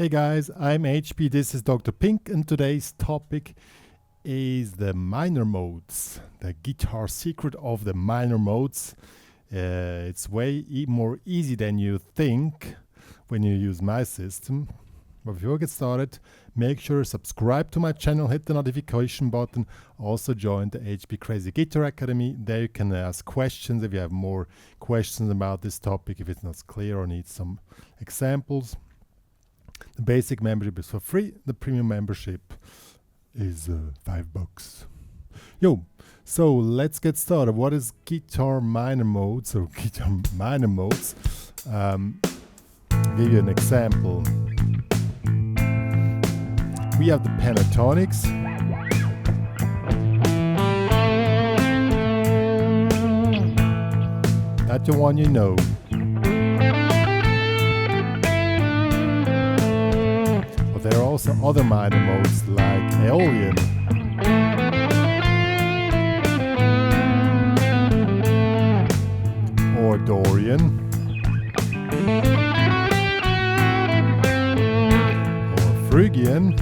Hey guys, I'm HP, this is Dr. Pink, and today's topic is the minor modes, the guitar secret of the minor modes. It's way more easy than you think when you use my system. But before we get started, make sure to subscribe to my channel, hit the notification button, also join the HPCrazy Guitar Academy. There you can ask questions if you have more questions about this topic, if it's not clear or need some examples. The basic membership is for free. The premium membership is $5. So let's get started. What is guitar minor modes or guitar minor modes? I'll give you an example. We have the pentatonics. That's the one you know. There are also other minor modes like Aeolian, or Dorian, or Phrygian,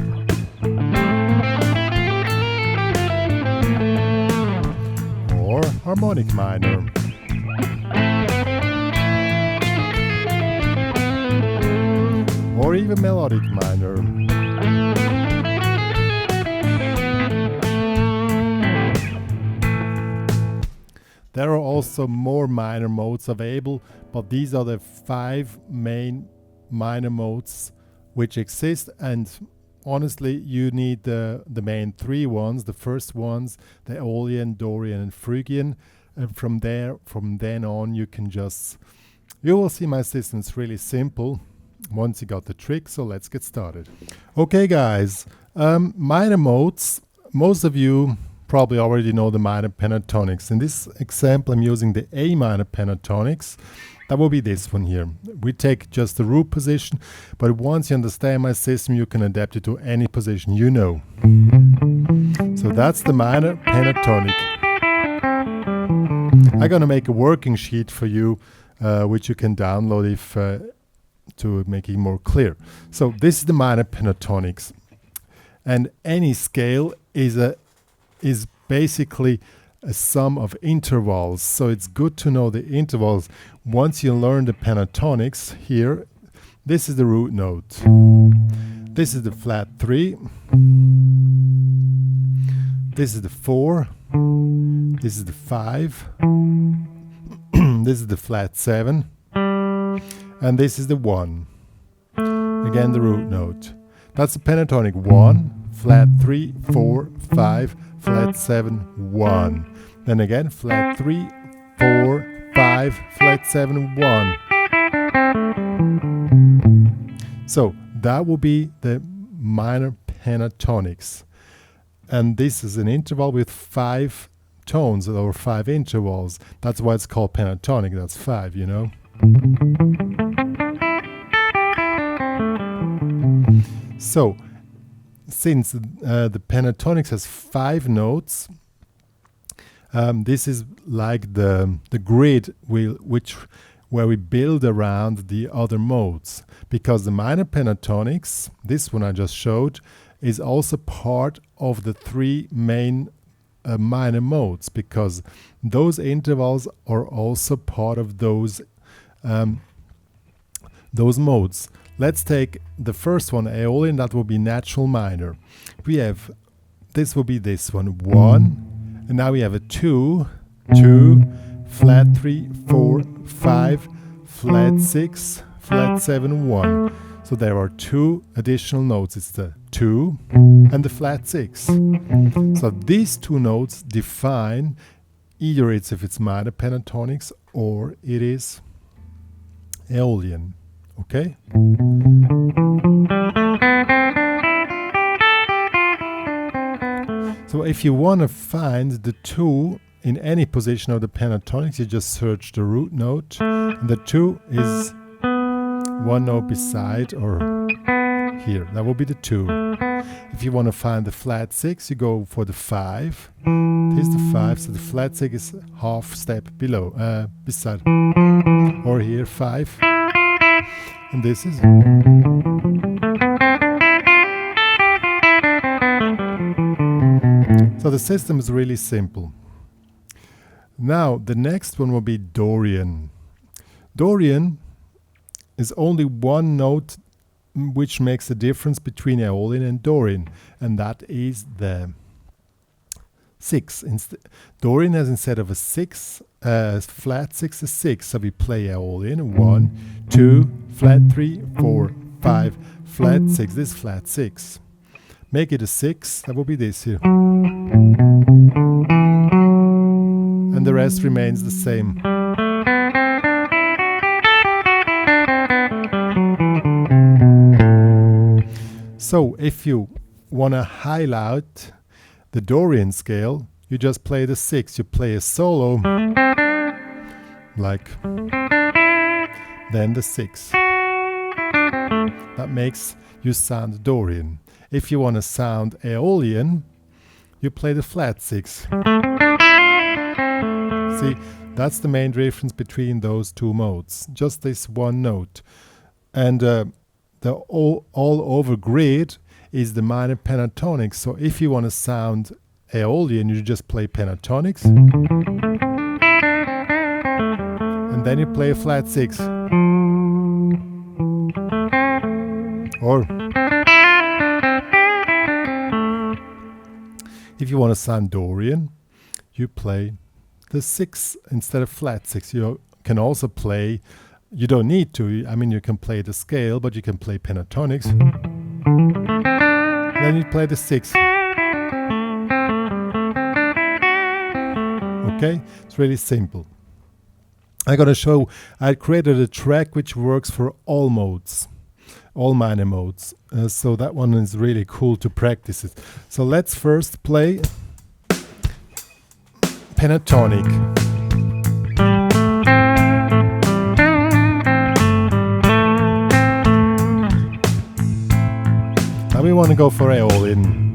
or Harmonic Minor. Or even Melodic Minor. There are also more minor modes available, but these are the 5 main minor modes which exist, and honestly you need the main 3 ones, the first ones, the Aeolian, Dorian and Phrygian, and from then on you will see my system is really simple once you got the trick. So let's get started. Okay guys, minor modes, most of you probably already know the minor pentatonics. In this example I'm using the A minor pentatonics. That will be this one here. We take just the root position, but once you understand my system you can adapt it to any position you know. So that's the minor pentatonic. I'm gonna make a working sheet for you which you can download if to make it more clear. So this is the minor pentatonics, and any scale is basically a sum of intervals, so it's good to know the intervals. Once you learn the pentatonics here, this is the root note, this is the flat 3, this is the 4, this is the 5, this is the flat 7, and this is the 1. Again, the root note. That's the pentatonic. 1, flat 3, 4, 5, flat 7, 1. Then again, flat 3, 4, 5, flat 7, 1. So that will be the minor pentatonics. And this is an interval with 5 tones, or 5 intervals. That's why it's called pentatonic. That's 5, you know. So, since the pentatonics has 5 notes, this is like the grid where we build around the other modes. Because the minor pentatonics, this one I just showed, is also part of the 3 main minor modes, because those intervals are also part of those modes. Let's take the first one, Aeolian, that will be natural minor. We have, this will be this one, 1, and now we have a 2, 2, flat 3, 4, 5, flat 6, flat 7, 1. So there are 2 additional notes. It's the 2 and the flat 6. So these 2 notes define either if it's minor pentatonics or it is Aeolian. Okay? So if you want to find the 2 in any position of the pentatonics, you just search the root note, and the 2 is 1 note beside or here. That will be the 2. If you want to find the flat 6, you go for the 5. Here's the 5, so the flat 6 is half step below, beside, or here 5. And this is So the system is really simple. Now the next one will be Dorian. Dorian is only one note which makes a difference between Aeolian and Dorian, and that is the 6. Dorian has, instead of a 6, flat 6, a 6. So we play Aeolian 1, 2, flat 3, 4, 5, flat 6. This is flat 6. Make it a 6, that will be this here. And the rest remains the same. So if you want to highlight the Dorian scale, you just play the 6. You play a solo, like, then the 6. That makes you sound Dorian. If you want to sound Aeolian, you play the flat 6. See, that's the main difference between those two modes, just this one note. And the all over grid is the minor pentatonic. So if you want to sound Aeolian, you just play pentatonics, and then you play a flat 6. Or if you want to sound Dorian, you play the 6 instead of flat 6. You can also play, you don't need to, I mean, you can play the scale, but you can play pentatonics. Then you play the 6. Okay, it's really simple. I'm going to show, I created a track which works for all modes, all minor modes. So that one is really cool to practice it. So let's first play pentatonic. Now we want to go for Aeolian.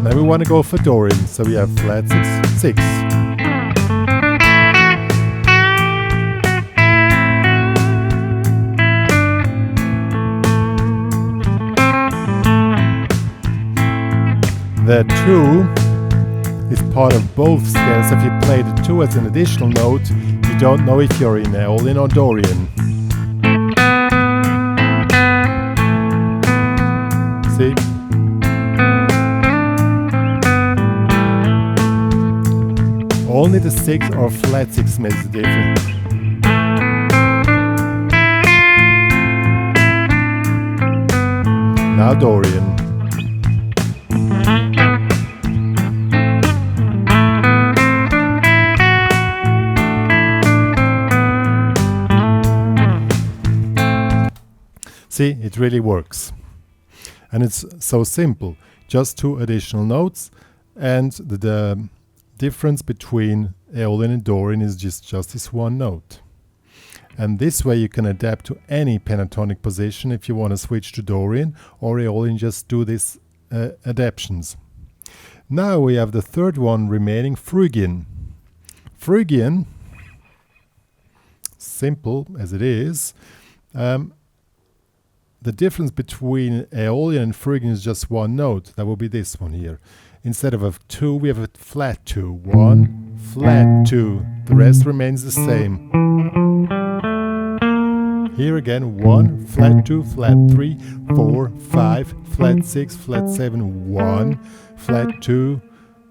Now we want to go for Dorian, so we have flat 6, 6. The 2 is part of both scales. If you play the 2 as an additional note, you don't know if you're in Aeolian or Dorian. See? Only the 6 or flat 6 makes the difference. Now Dorian. See, it really works. And it's so simple. Just 2 additional notes, and the difference between Aeolian and Dorian is just this one note. And this way you can adapt to any pentatonic position if you want to switch to Dorian or Aeolian, just do these adaptations. Now we have the third one remaining, Phrygian. Phrygian, simple as it is, the difference between Aeolian and Phrygian is just one note. That will be this one here. Instead of a 2, we have a flat 2. 1, flat 2. The rest remains the same. Here again, 1, flat 2, flat 3, 4, 5, flat 6, flat 7, 1, flat 2,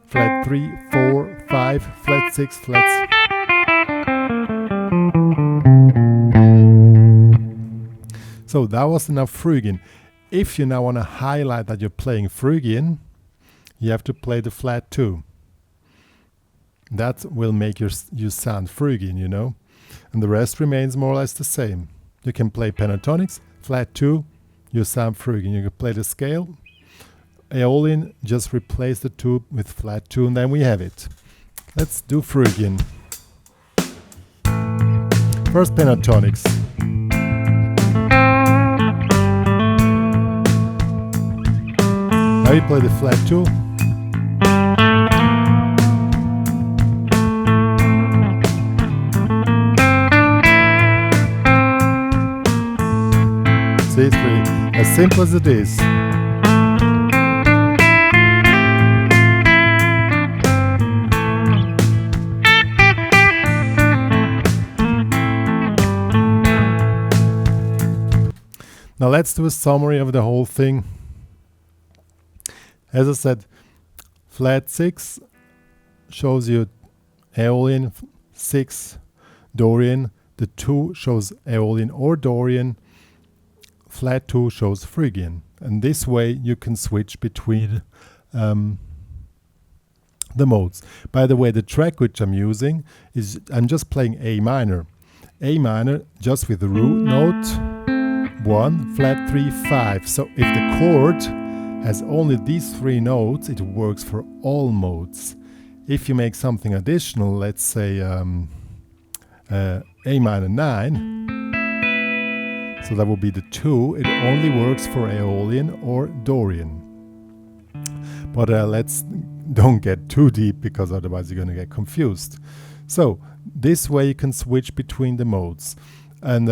flat 3, 4, 5, flat 6, flat 6. So that was enough Phrygian. If you now want to highlight that you're playing Phrygian, you have to play the flat 2. That will make you sound Phrygian, you know. And the rest remains more or less the same. You can play pentatonics, flat 2, you sound Phrygian. You can play the scale. Aeolian, just replace the 2 with flat 2, and then we have it. Let's do Phrygian. First pentatonics. Now you play the flat 2. See, it's pretty. As simple as it is. Now let's do a summary of the whole thing. As I said, flat 6 shows you Aeolian, 6 Dorian, the 2 shows Aeolian or Dorian, flat 2 shows Phrygian. And this way you can switch between the modes. By the way, the track which I'm using is, I'm just playing A minor. A minor just with the root note, 1, flat 3, 5. So if the chord has only these 3 notes, it works for all modes. If you make something additional, let's say A minor 9, so that will be the 2, it only works for Aeolian or Dorian. But let's don't get too deep, because otherwise you're going to get confused. So this way you can switch between the modes. And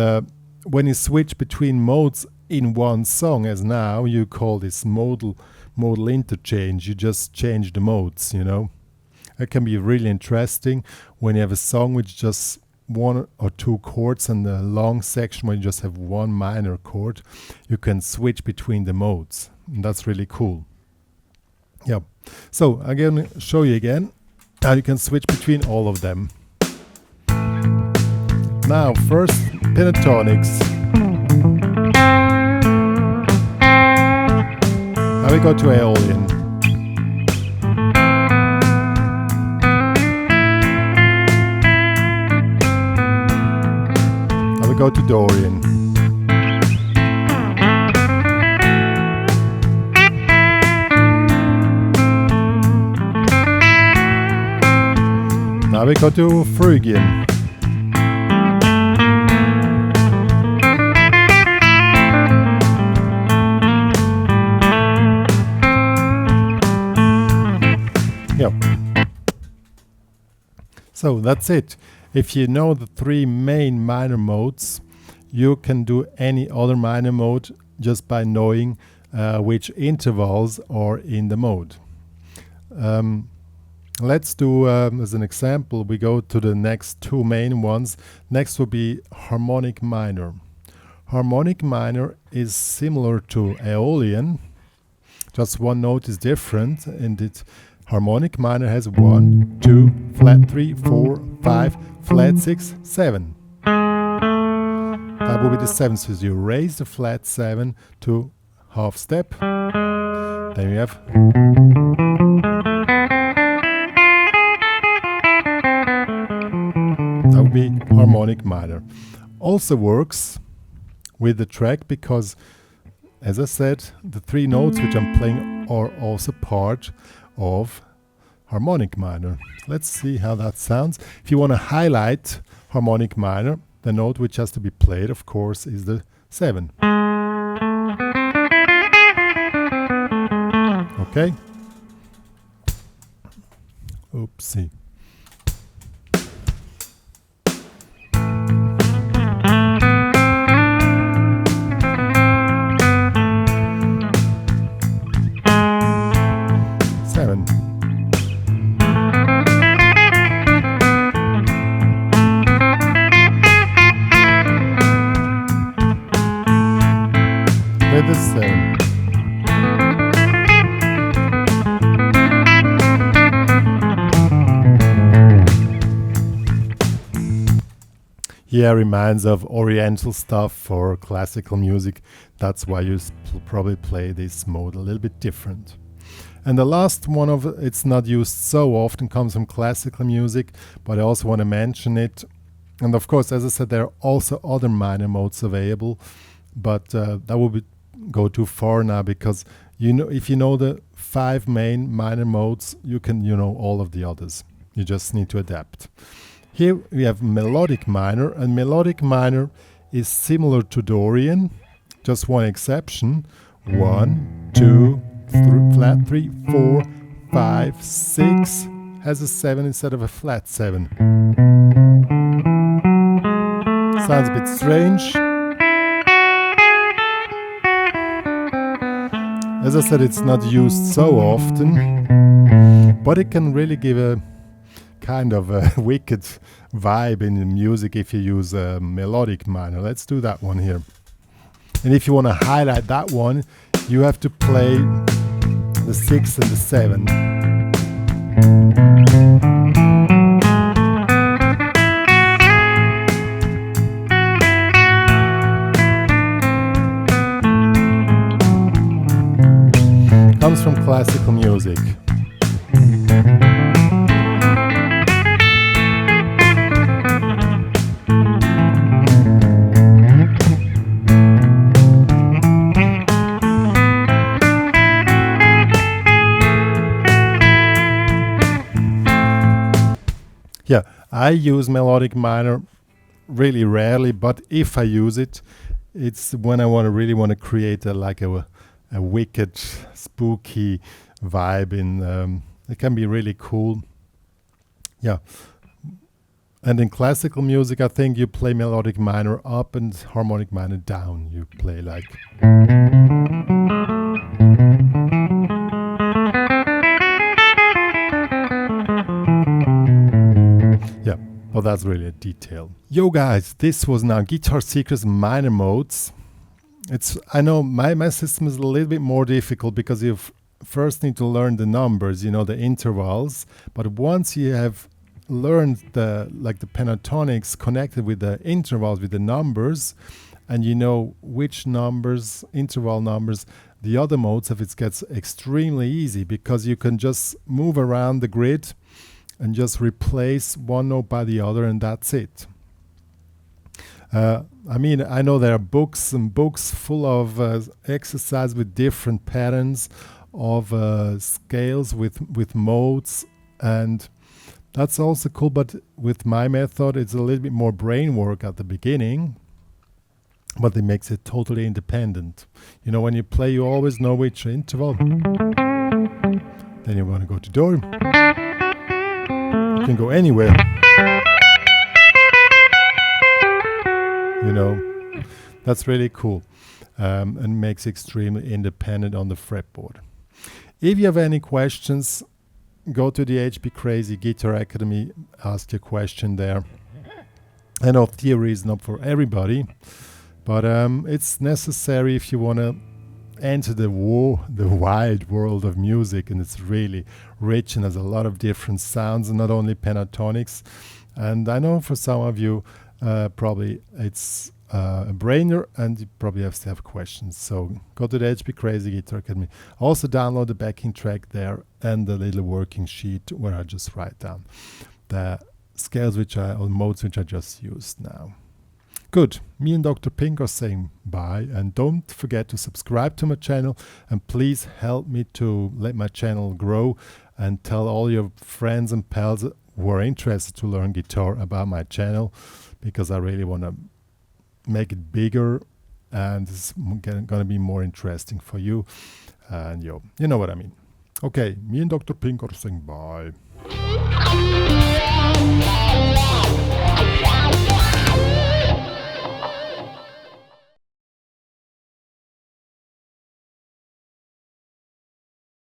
when you switch between modes in one song, as now, you call this modal interchange. You just change the modes, you know. It can be really interesting when you have a song with just 1 or 2 chords and a long section where you just have 1 minor chord. You can switch between the modes, and that's really cool. Yeah. So I'm going to show you again how you can switch between all of them. Now, first, pentatonics. Now we go to Aeolian. Now we go to Dorian. Now we go to Phrygian. Yep. So that's it. If you know the 3 main minor modes, you can do any other minor mode just by knowing which intervals are in the mode. Let's do, as an example, we go to the next 2 main ones. Next will be Harmonic Minor. Harmonic Minor is similar to Aeolian, just 1 note is different, and it Harmonic Minor has 1, 2, flat 3, 4, 5, flat 6, 7. That will be the 7th. So you raise the flat 7 to half step. Then you have. That would be Harmonic Minor. Also works with the track because, as I said, the 3 notes which I'm playing are also part of Harmonic Minor. Let's see how that sounds. If you want to highlight Harmonic Minor, the note which has to be played, of course, is the 7. Okay? Oopsie. The same. Yeah, reminds of Oriental stuff or classical music. That's why you probably play this mode a little bit different. And the last one of it's not used so often, comes from classical music, but I also want to mention it. And of course, as I said, there are also other minor modes available, but that will go too far now, because you know, if you know the 5 main minor modes, you can all of the others. You just need to adapt. Here we have Melodic Minor, and Melodic Minor is similar to Dorian, just 1 exception. 1, 2, flat 3, 4, 5, 6 has a 7 instead of a flat 7. Sounds a bit strange. As I said, it's not used so often, but it can really give a kind of a wicked vibe in the music if you use a melodic minor. Let's do that one here. And if you want to highlight that one, you have to play the 6 and the 7. Comes from classical music. Yeah, I use melodic minor really rarely, but if I use it, it's when I really want to create a wicked, spooky vibe. It can be really cool. Yeah, and in classical music, I think you play melodic minor up and harmonic minor down. You play like. Yeah, well, that's really a detail. Yo guys, this was now Guitar Secret's minor modes. I know my system is a little bit more difficult because you first need to learn the numbers, the intervals. But once you have learned the pentatonics connected with the intervals, with the numbers, and you know which numbers, interval numbers, the other modes of it gets extremely easy because you can just move around the grid and just replace one note by the other, and that's it. I know there are books and books full of exercise with different patterns of scales with modes, and that's also cool. But with my method, it's a little bit more brain work at the beginning, but it makes it totally independent. When you play, you always know which interval. Then you want to go to Dorian. You can go anywhere. That's really cool, and makes extremely independent on the fretboard. If you have any questions, go to the HPCrazy Guitar Academy, ask your question there. I know theory is not for everybody, but it's necessary if you want to enter the wide world of music, and it's really rich and has a lot of different sounds, and not only pentatonics. And I know for some of you, probably it's a brainer, and you probably have questions. So go to the HPCrazy Guitar Academy. Also download the backing track there and the little working sheet where I just write down the scales or modes which I just used now. Good. Me and Dr. Pink are saying bye, and don't forget to subscribe to my channel, and please help me to let my channel grow, and tell all your friends and pals who are interested to learn guitar about my channel, because I really want to make it bigger, and it's going to be more interesting for you. And you know what I mean. Okay, me and Dr. Pink are saying bye.